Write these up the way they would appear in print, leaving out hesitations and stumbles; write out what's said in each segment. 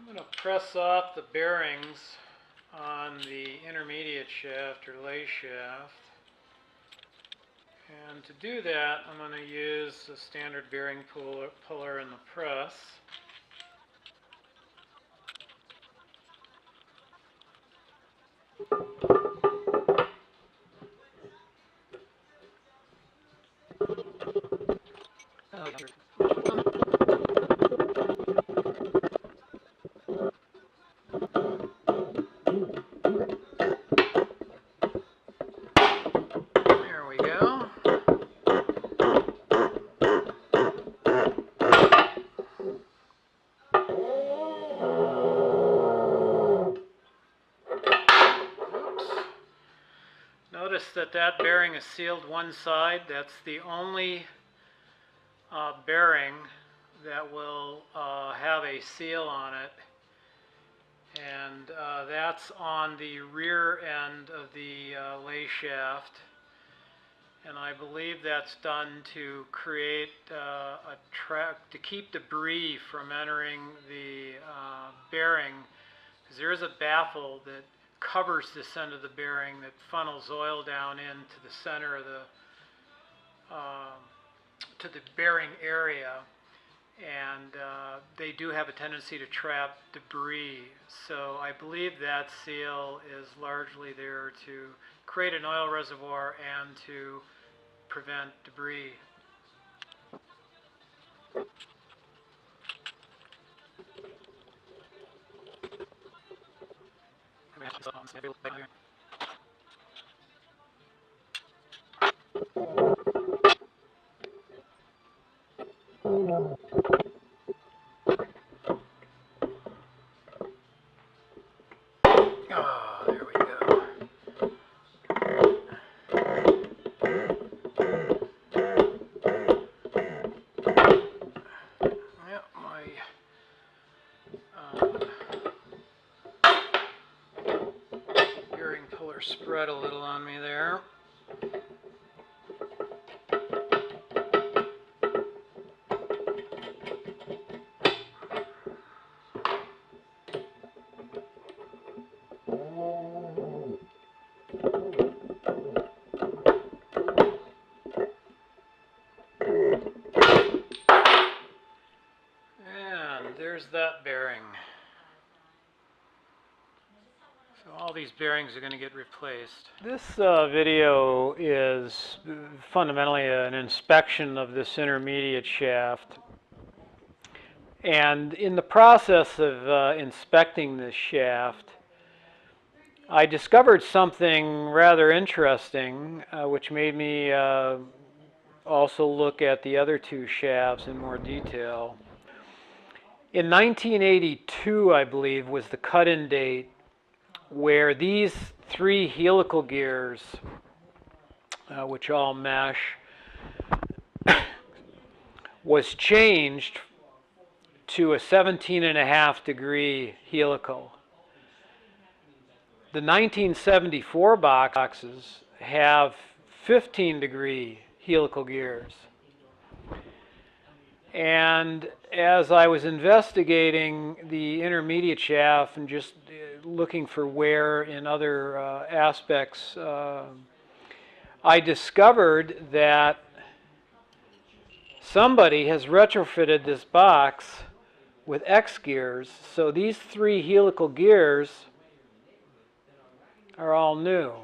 I'm going to press off the bearings on the intermediate shaft or lay shaft. And to do that, I'm going to use a standard bearing puller in the press. There we go. Notice that that bearing is sealed one side. That's the only bearing that will have a seal on it. And that's on the rear end of the lay shaft. And I believe that's done to create a track to keep debris from entering the bearing. Because there is a baffle that covers this end of the bearing that funnels oil down into the center of the to the bearing area, and they do have a tendency to trap debris. So I believe that seal is largely there to create an oil reservoir and to prevent debris. Oh, there we go. Yep, my bearing puller spread a little on me there. There's that bearing. So all these bearings are going to get replaced. This video is fundamentally an inspection of this intermediate shaft. And in the process of inspecting this shaft, I discovered something rather interesting, which made me also look at the other two shafts in more detail. In 1982, I believe, was the cut-in date where these three helical gears, which all mesh, was changed to a 17.5 degree helical. The 1974 boxes have 15 degree helical gears. And as I was investigating the intermediate shaft and just looking for wear in other aspects, I discovered that somebody has retrofitted this box with X gears. So these three helical gears are all new.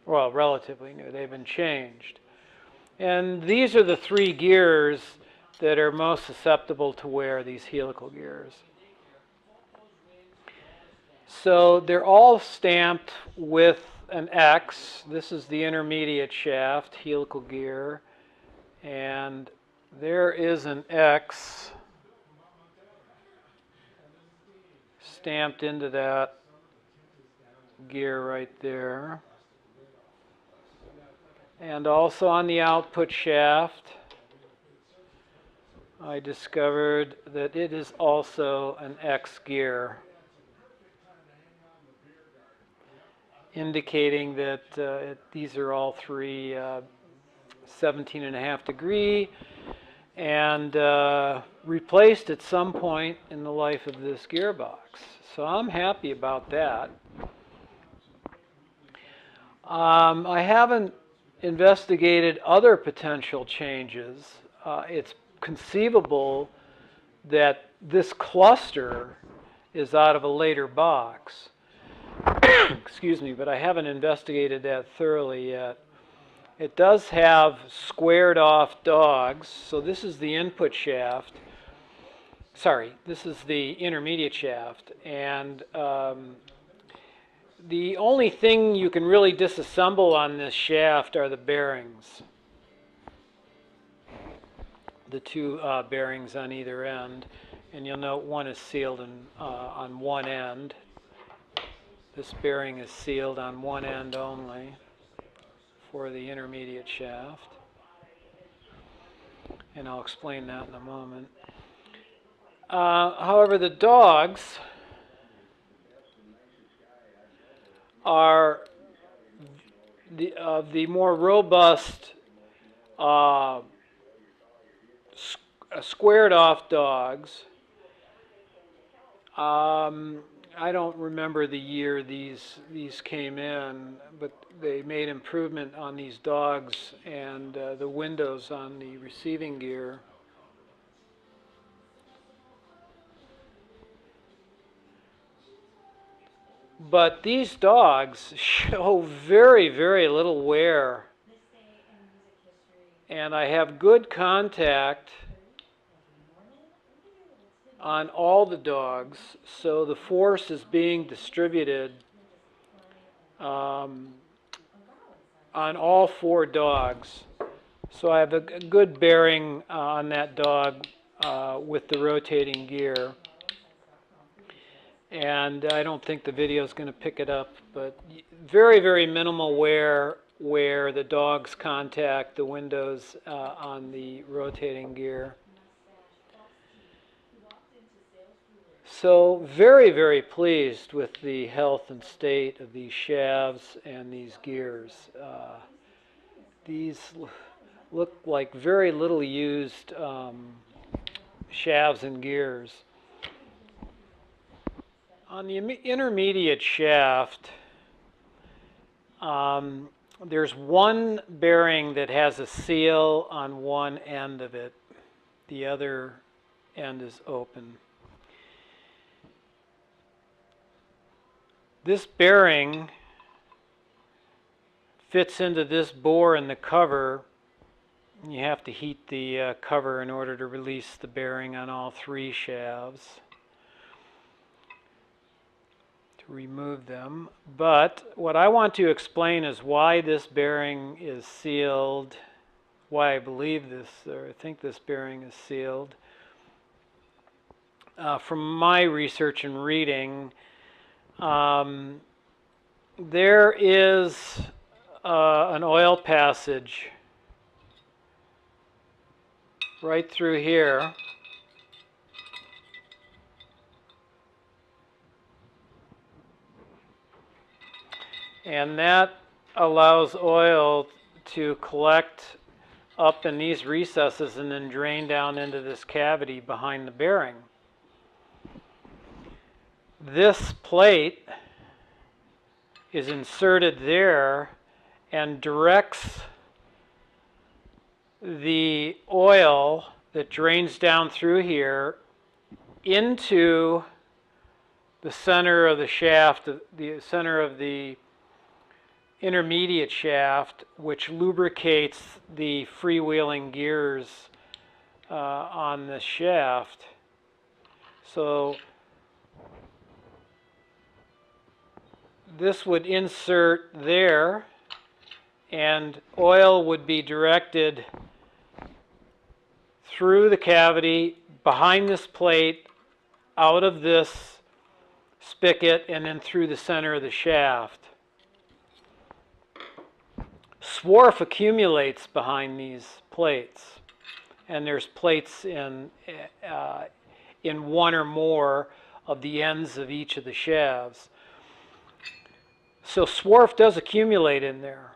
Well, relatively new. They've been changed. And these are the three gears that are most susceptible to wear, these helical gears. So they're all stamped with an X. This is the intermediate shaft, helical gear. And there is an X stamped into that gear right there. And also on the output shaft, I discovered that it is also an X gear, indicating that these are all three 17.5 degree, and replaced at some point in the life of this gearbox. So I'm happy about that. I haven't investigated other potential changes. It's conceivable that this cluster is out of a later box. Excuse me, but I haven't investigated that thoroughly yet. It does have squared off dogs, so this is the input shaft. Sorry, this is the intermediate shaft, and the only thing you can really disassemble on this shaft are the bearings. The two bearings on either end, and you'll note one is sealed on one end. This bearing is sealed on one end only for the intermediate shaft, and I'll explain that in a moment. However, the dogs are the more robust squared off dogs. I don't remember the year these came in, but they made improvement on these dogs and the windows on the receiving gear. But these dogs show very, very little wear, and I have good contact on all the dogs, so the force is being distributed on all four dogs. So I have a good bearing on that dog with the rotating gear. And I don't think the video is going to pick it up, but very, very minimal wear where the dogs contact the windows on the rotating gear. So very, very pleased with the health and state of these shafts and these gears. These look like very little used shafts and gears. On the intermediate shaft, there's one bearing that has a seal on one end of it. The other end is open. This bearing fits into this bore in the cover. You have to heat the cover in order to release the bearing on all three shafts. Remove them, but what I want to explain is why this bearing is sealed, why I believe this, or I think this bearing is sealed. From my research and reading, there is an oil passage right through here. And that allows oil to collect up in these recesses and then drain down into this cavity behind the bearing. This plate is inserted there and directs the oil that drains down through here into the center of the shaft, the center of the intermediate shaft, which lubricates the freewheeling gears on the shaft. So this would insert there, and oil would be directed through the cavity, behind this plate, out of this spigot, and then through the center of the shaft. Swarf accumulates behind these plates, and there's plates in one or more of the ends of each of the shafts. So swarf does accumulate in there,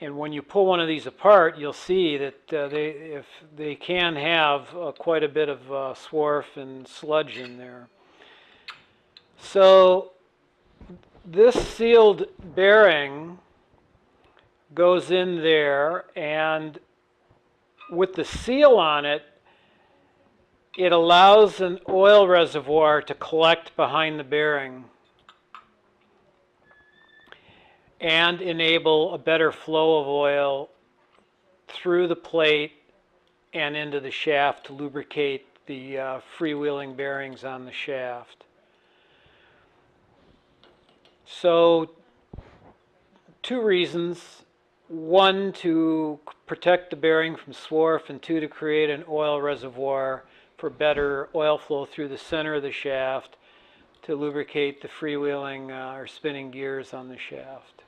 And when you pull one of these apart, you'll see that if they can have quite a bit of swarf and sludge in there. So this sealed bearing goes in there, and with the seal on it, it allows an oil reservoir to collect behind the bearing and enable a better flow of oil through the plate and into the shaft to lubricate the freewheeling bearings on the shaft. So, two reasons. One, to protect the bearing from swarf, and two, to create an oil reservoir for better oil flow through the center of the shaft to lubricate the freewheeling or spinning gears on the shaft.